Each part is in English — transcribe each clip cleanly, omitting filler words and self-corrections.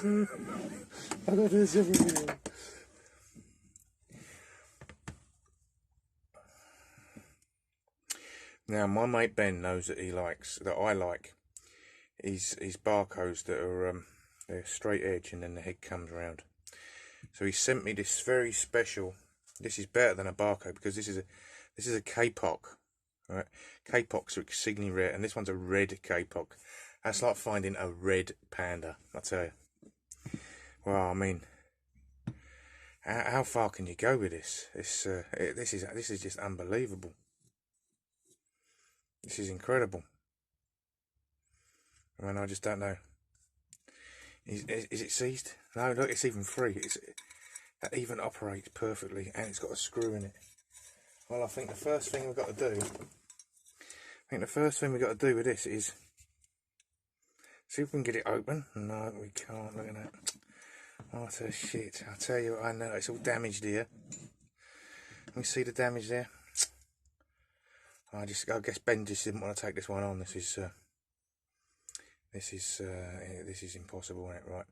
I got this every video. Now my mate Ben knows that I like his barcodes that are they're straight edge and then the head comes around. So he sent me this very special. This is better than a barcode because this is a Kapok. Right, Kapoks are exceedingly rare, and this one's a red Kapok. That's like finding a red panda, I tell you. Well, I mean, how far can you go with this? This is just unbelievable. This is incredible. I mean, I just don't know. Is it seized? No, look, it's even free. That even operates perfectly, and it's got a screw in it. Well, I think the first thing we've got to do. With this is see if we can get it open. No, we can't. Look at that. Oh, it's a shit. I'll tell you what, I know it's all damaged here. Can we see the damage there? I guess Ben just didn't want to take this one on. This is impossible, isn't it? Right.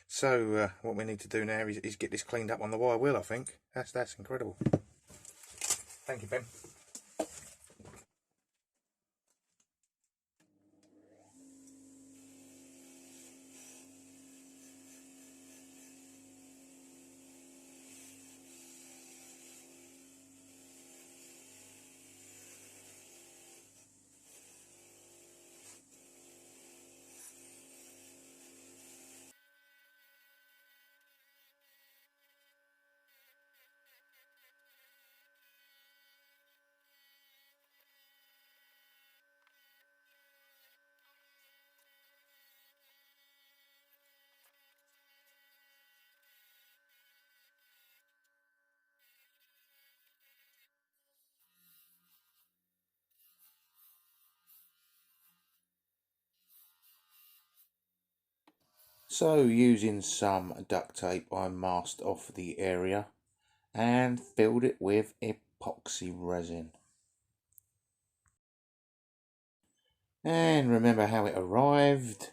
So what we need to do now is get this cleaned up on the wire wheel. I think that's incredible. Thank you, Ben. So using some duct tape, I masked off the area and filled it with epoxy resin. And remember how it arrived?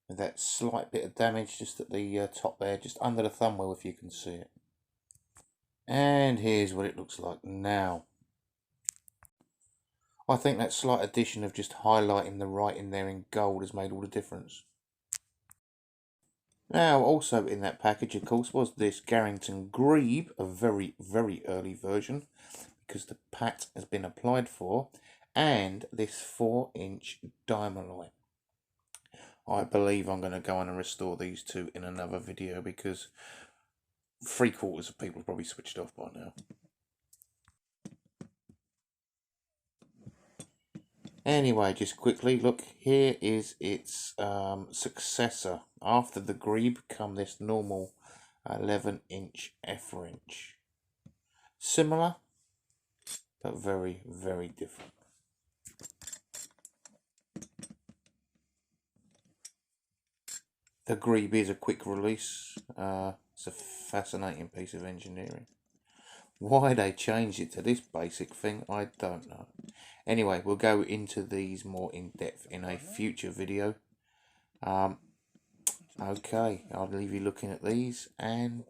With that slight bit of damage just at the top there, just under the thumb wheel if you can see it. And here's what it looks like now. I think that slight addition of just highlighting the writing there in gold has made all the difference. Now, also in that package, of course, was this Garrington Grebe, a very, very early version, because the pat has been applied for, and this 4-inch Diamaloy. I believe I'm going to go on and restore these two in another video, because 3/4 of people have probably switched off by now. Anyway, just quickly, look, here is its successor. After the Grebe come this normal 11-inch F-wrench. Similar, but very, very different. The Grebe is a quick release. It's a fascinating piece of engineering. Why they changed it to this basic thing, I don't know. Anyway, we'll go into these more in depth in a future video. Okay, I'll leave you looking at these, and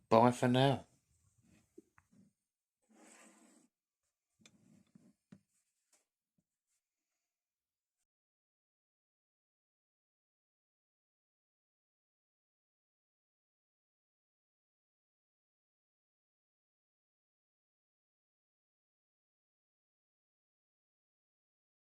bye for now.